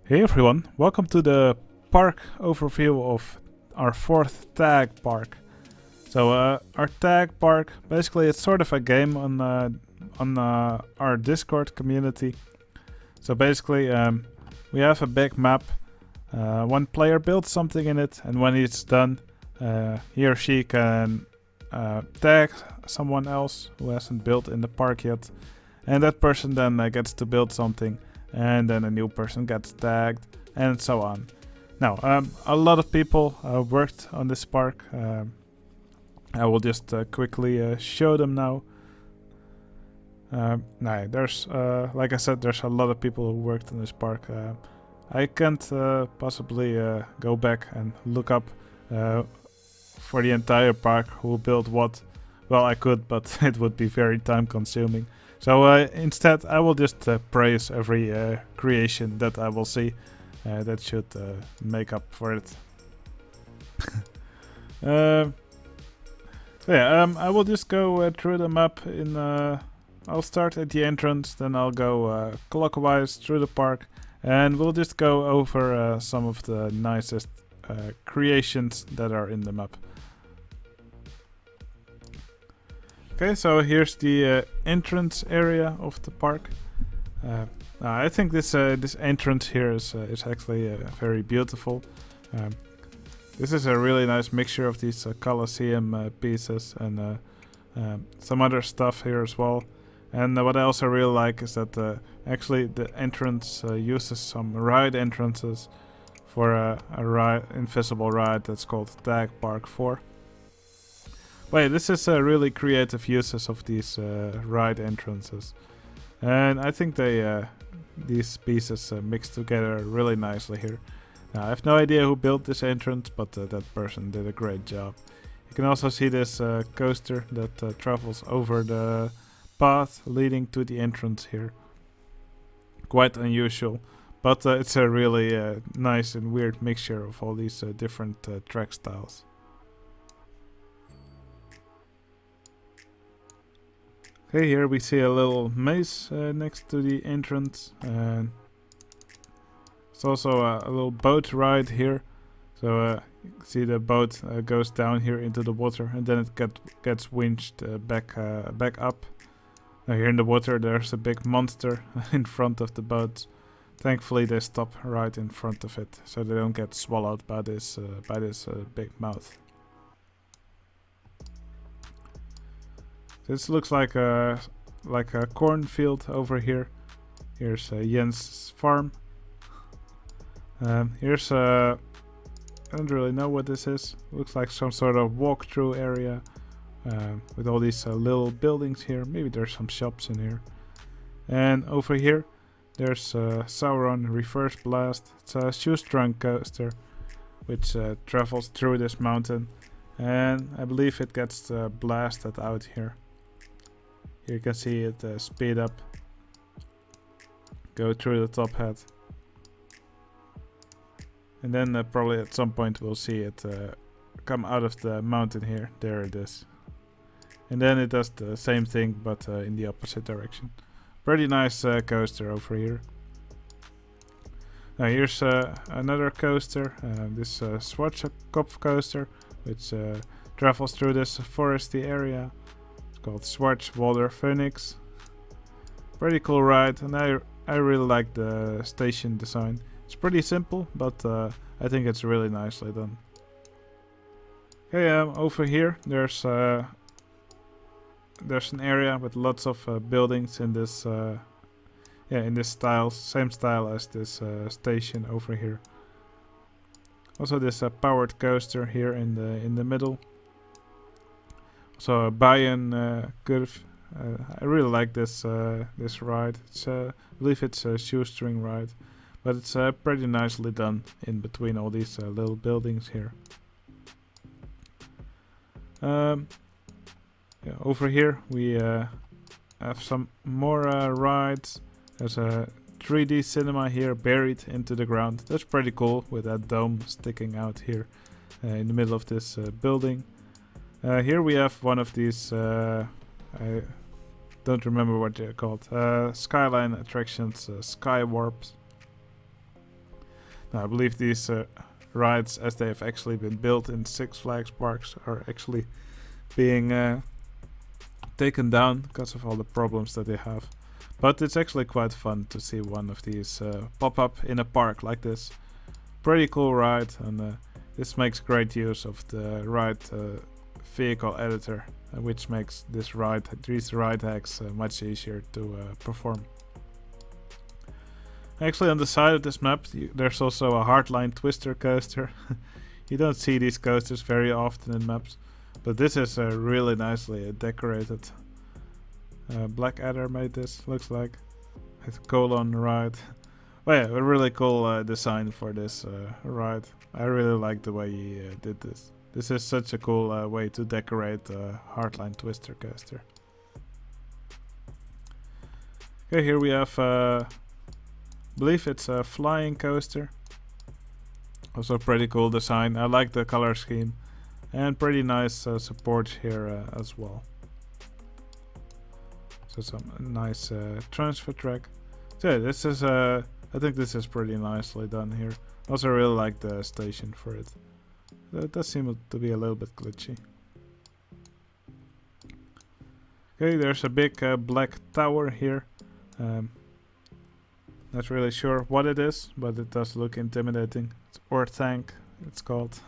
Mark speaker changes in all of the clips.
Speaker 1: Hey everyone, welcome to the park overview of our fourth tag park. So our tag park, basically it's sort of a game on our Discord community. So basically we have a big map, one player builds something in it, and when it's done he or she can tag someone else who hasn't built in the park yet, and that person then gets to build something, and then a new person gets tagged, and so on. Now, a lot of people worked on this park. I will just quickly show them now. There's, like I said, there's a lot of people who worked on this park. I can't possibly go back and look up for the entire park who built what. Well, I could, but it would be very time consuming. So instead, I will just praise every creation that I will see. That should make up for it. I will just go through the map in... I'll start at the entrance, then I'll go clockwise through the park, and we'll just go over some of the nicest creations that are in the map. Okay, so here's the entrance area of the park. I think this entrance here is actually very beautiful. This is a really nice mixture of these Colosseum pieces and some other stuff here as well. And what I also really like is that actually the entrance uses some ride entrances for a invisible ride that's called Tag Park 4. Wait, this is really creative uses of these ride entrances, and I think these pieces mix together really nicely here. Now, I have no idea who built this entrance, but that person did a great job. You can also see this coaster that travels over the path leading to the entrance here. Quite unusual, but it's a really nice and weird mixture of all these different track styles. Okay, here we see a little maze next to the entrance, and it's also a little boat ride here. So you can see the boat goes down here into the water, and then it gets winched back up. Now here in the water there's a big monster in front of the boat. Thankfully they stop right in front of it, so they don't get swallowed by this big mouth. This looks like a cornfield over here. Here's Jens' farm. Here's I don't really know what this is. Looks like some sort of walkthrough area with all these little buildings here. Maybe there's some shops in here. And over here, there's Sauron Reverse Blast. It's a shoestring coaster which travels through this mountain, and I believe it gets blasted out here. Here you can see it speed up, go through the top hat, and then probably at some point we'll see it come out of the mountain here. There it is. And then it does the same thing, but in the opposite direction. Pretty nice coaster over here. Now here's another coaster, this Schwarzkopf coaster, which travels through this foresty area. It's called Schwarzwälder Phoenix. Pretty cool ride, and I really like the station design. It's pretty simple, but I think it's really nicely done. Okay, over here there's an area with lots of buildings in this in this style, same style as this station over here. Also this powered coaster here in the middle. Also a Bayern curve. I really like this this ride. I believe it's a shoestring ride, but it's pretty nicely done in between all these little buildings here. Over here we have some more rides. There's a 3D cinema here buried into the ground. That's pretty cool, with that dome sticking out here in the middle of this building. Here we have one of these, I don't remember what they're called, skyline attractions, sky warps. Now, I believe these rides, as they have actually been built in Six Flags parks, are actually being taken down because of all the problems that they have. But it's actually quite fun to see one of these pop up in a park like this. Pretty cool ride, and this makes great use of the ride vehicle editor, which makes these ride hacks much easier to perform. Actually, on the side of this map, there's also a hardline twister coaster. You don't see these coasters very often in maps, but this is really nicely decorated. Blackadder made this, looks like. It's a colon ride. Well, yeah, a really cool design for this ride. I really like the way he did this. This is such a cool way to decorate a hardline twister coaster. Okay, here we have, I believe it's a flying coaster. Also pretty cool design. I like the color scheme. And pretty nice support here as well. So some nice transfer track. So yeah, this is I think this is pretty nicely done here. Also really like the station for it. That does seem to be a little bit glitchy. Okay, there's a big black tower here. Not really sure what it is, but it does look intimidating. It's Orthanc, it's called.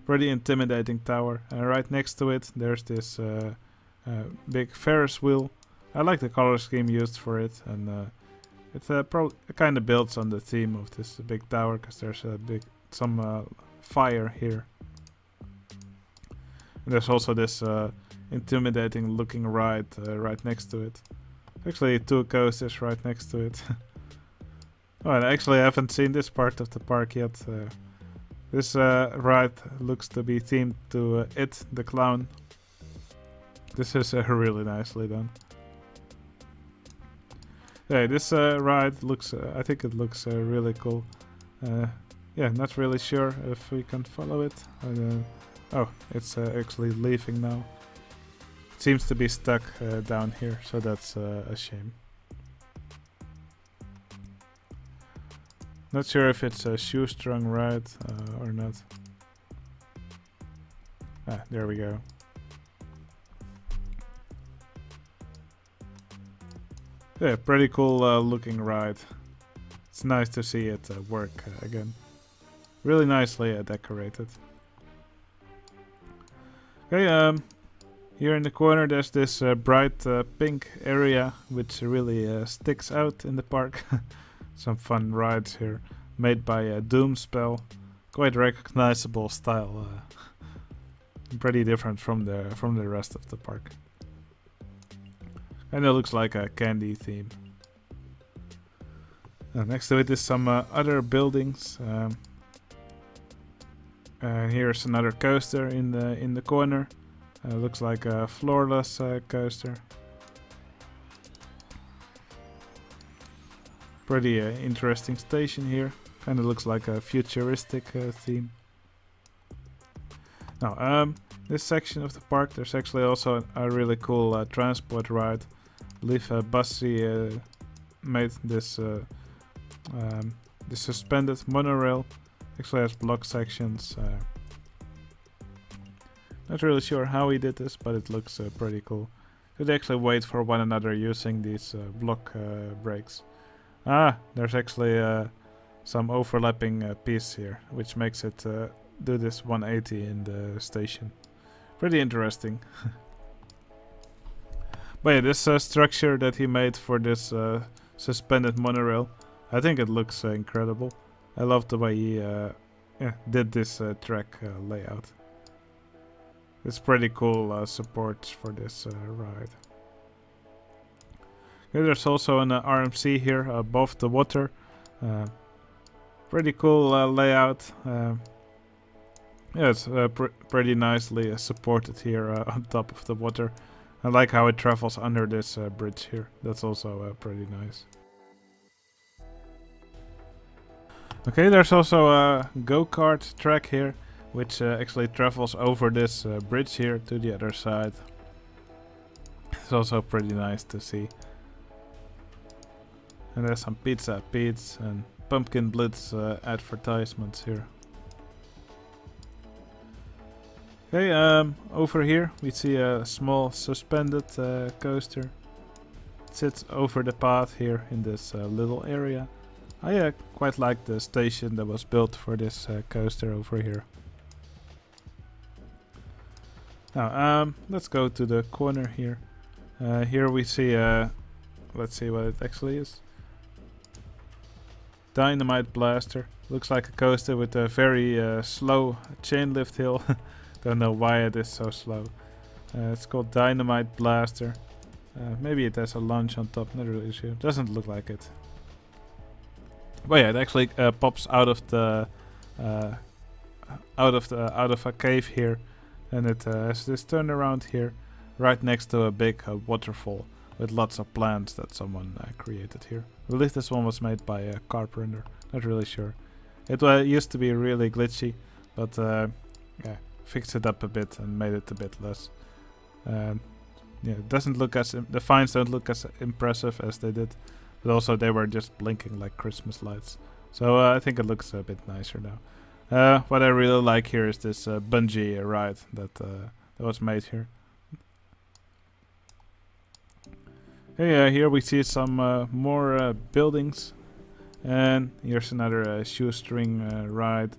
Speaker 1: Pretty intimidating tower. And right next to it, there's this big Ferris wheel. I like the color scheme used for it, and it kind of builds on the theme of this big tower, because there's some fire here. And there's also this intimidating looking ride right next to it. Actually, two coasters right next to it. Oh, and actually I haven't seen this part of the park yet. This ride looks to be themed to It, the clown. This is really nicely done. Yeah, this ride looks, I think it looks really cool. Yeah, not really sure if we can follow it. Oh, it's actually leaving now. It seems to be stuck down here, so that's a shame. Not sure if it's a shoestrung ride or not. Ah, there we go. Yeah, pretty cool looking ride. It's nice to see it work again. Really nicely decorated. Okay, here in the corner there's this bright pink area which really sticks out in the park. Some fun rides here, made by Doomspell. Quite recognizable style. Pretty different from the rest of the park. And it looks like a candy theme. Next to it is some other buildings. Here's another coaster in the corner. Looks like a floorless coaster. Pretty interesting station here. Kind of looks like a futuristic theme. Now, this section of the park, there's actually also a really cool transport ride. I believe Bussy made this this suspended monorail. Actually has block sections. Not really sure how he did this, but it looks pretty cool. So they actually wait for one another using these block breaks. Ah, there's actually some overlapping piece here, which makes it do this 180 in the station. Pretty interesting. But yeah, this structure that he made for this suspended monorail, I think it looks incredible. I love the way he did this track layout. It's pretty cool support for this ride. Okay, there's also an RMC here above the water. Pretty cool layout. Yeah, it's pretty nicely supported here on top of the water. I like how it travels under this bridge here. That's also pretty nice. Okay, there's also a go-kart track here, which actually travels over this bridge here to the other side. It's also pretty nice to see. And there's some Pizza Pete's, and Pumpkin Blitz advertisements here. Okay, over here we see a small suspended coaster. It sits over the path here in this little area. I quite like the station that was built for this coaster over here. Now, let's go to the corner here. Here we see, let's see what it actually is. Dynamite Blaster. Looks like a coaster with a very slow chain lift hill. Don't know why it is so slow. It's called Dynamite Blaster. Maybe it has a launch on top, not really sure. Doesn't look like it. But yeah, it actually pops out of the out of a cave here, and it has this turnaround here, right next to a big waterfall with lots of plants that someone created here. I believe this one was made by a carpenter. Not really sure. It used to be really glitchy, but yeah, fixed it up a bit and made it a bit less. Yeah, it doesn't look as the finds don't look as impressive as they did. But also they were just blinking like Christmas lights. So I think it looks a bit nicer now. What I really like here is this bungee ride that was made here. Hey, here we see some more buildings. And here's another shoestring ride.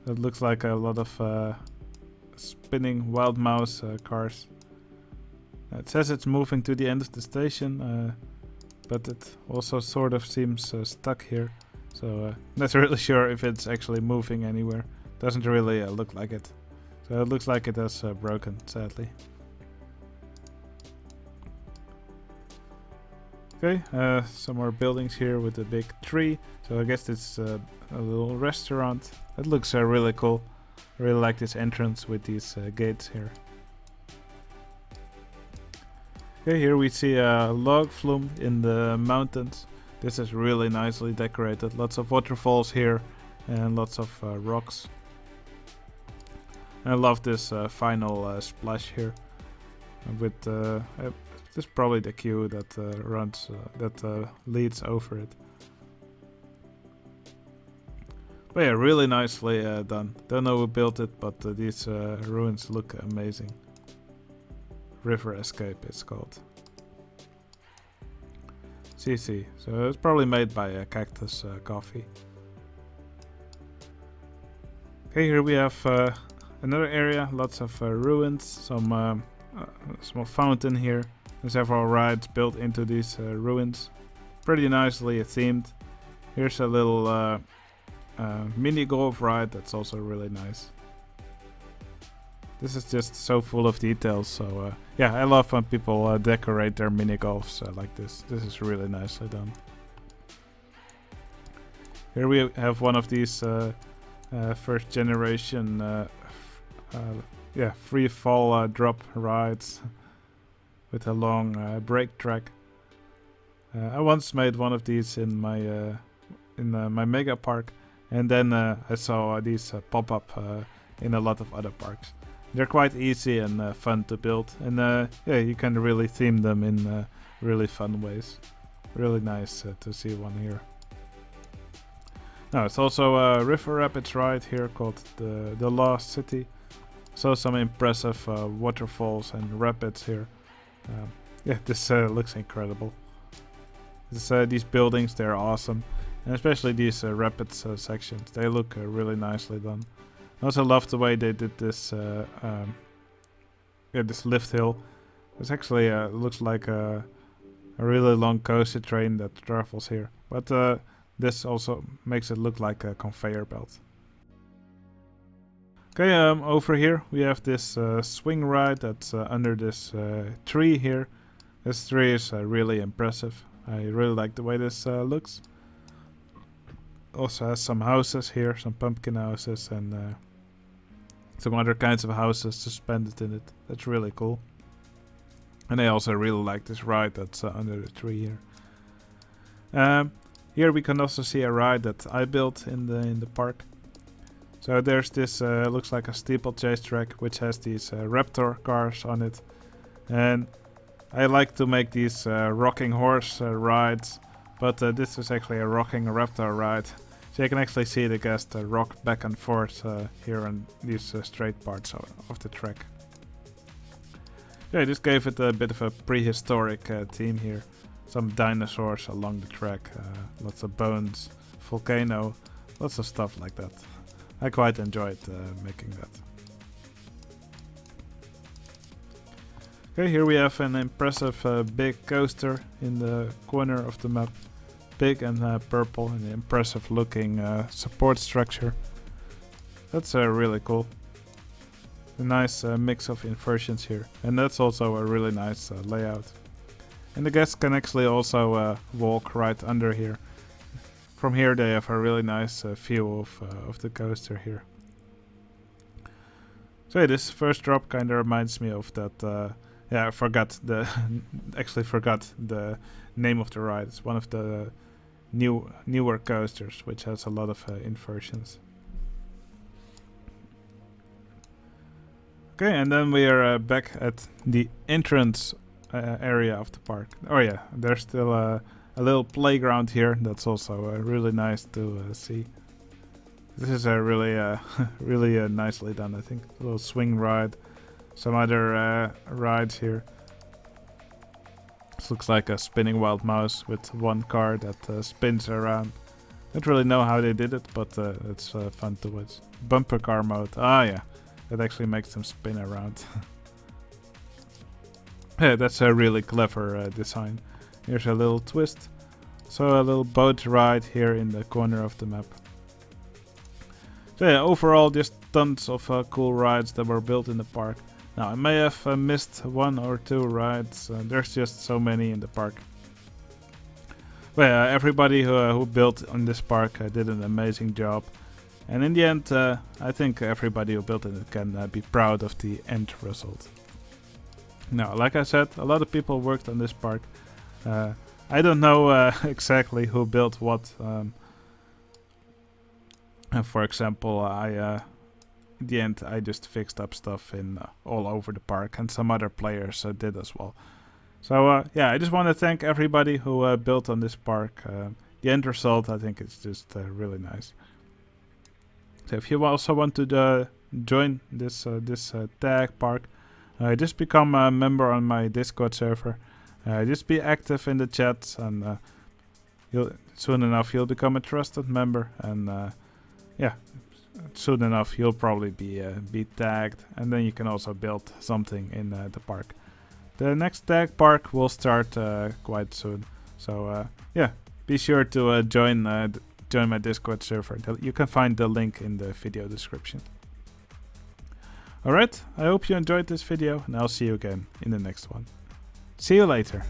Speaker 1: That looks like a lot of spinning wild mouse cars. It says it's moving to the end of the station. But it also sort of seems stuck here, so not really sure if it's actually moving anywhere. Doesn't really look like it, so it looks like it has broken, sadly. Okay, some more buildings here with a big tree, so I guess it's a little restaurant. It looks really cool. I really like this entrance with these gates here. Okay, here we see a log flume in the mountains. This is really nicely decorated. Lots of waterfalls here and lots of rocks. I love this final splash here. With this is probably the queue that leads over it. But yeah, really nicely done. Don't know who built it, but these ruins look amazing. River Escape it's called. CC. So it's probably made by Cactus Coffee. Okay, here we have another area, lots of ruins, some small fountain here. There's several rides built into these ruins. Pretty nicely themed. Here's a little mini golf ride that's also really nice. This is just so full of details, so yeah, I love when people decorate their mini golfs like this. This is really nicely done. Here we have one of these first generation yeah, free fall drop rides with a long brake track. I once made one of these in my my mega park, and then I saw these pop up in a lot of other parks. They're quite easy and fun to build, and yeah, you can really theme them in really fun ways. Really nice to see one here. Now it's also a river rapids ride here called the Lost City. So some impressive waterfalls and rapids here. Yeah, this looks incredible. These buildings, they're awesome, and especially these rapids sections. They look really nicely done. I also love the way they did this yeah, this lift hill. It's actually looks like a really long coaster train that travels here. But this also makes it look like a conveyor belt. Okay, over here we have this swing ride that's under this tree here. This tree is really impressive. I really like the way this looks. Also has some houses here, some pumpkin houses, and some other kinds of houses suspended in it. That's really cool. And I also really like this ride that's under the tree here. Here we can also see a ride that I built in the park. So there's this looks like a steeplechase track which has these raptor cars on it, and I like to make these rocking horse rides but this is actually a rocking raptor ride. So you can actually see the guests rock back and forth here on these straight parts of the track. Yeah, this gave it a bit of a prehistoric theme here. Some dinosaurs along the track, lots of bones, volcano, lots of stuff like that. I quite enjoyed making that. Okay, here we have an impressive big coaster in the corner of the map. Big and purple, and impressive looking support structure. That's really cool. A nice mix of inversions here, and that's also a really nice layout. And the guests can actually also walk right under here. From here they have a really nice view of the coaster here. So yeah, this first drop kind of reminds me of that. Yeah, I forgot the actually forgot the name of the ride. It's one of the newer coasters, which has a lot of inversions. Okay, and then we are back at the entrance area of the park. Oh yeah, there's still a little playground here. That's also really nice to see. This is really really nicely done, I think. A little swing ride. Some other rides here. This looks like a spinning wild mouse with one car that spins around. Don't really know how they did it, but it's fun to watch. Bumper car mode. Ah yeah, that actually makes them spin around. Yeah, that's a really clever design. Here's a little twist. So a little boat ride here in the corner of the map. So yeah, overall just tons of cool rides that were built in the park. Now I may have missed one or two rides. There's just so many in the park. Well, everybody who built on this park did an amazing job. And in the end, I think everybody who built it can be proud of the end result. Now, like I said, a lot of people worked on this park. I don't know exactly who built what. For example, in the end, I just fixed up stuff in all over the park, and some other players did as well. So yeah, I just want to thank everybody who built on this park. The end result, I think, is just really nice. So if you also want to join this tag park, just become a member on my Discord server. Just be active in the chat, and soon enough you'll become a trusted member. And yeah, soon enough you'll probably be tagged, and then you can also build something in the park. The next tag park will start quite soon. So yeah, be sure to join my Discord server. You can find the link in the video description. Alright, I hope you enjoyed this video, and I'll see you again in the next one. See you later.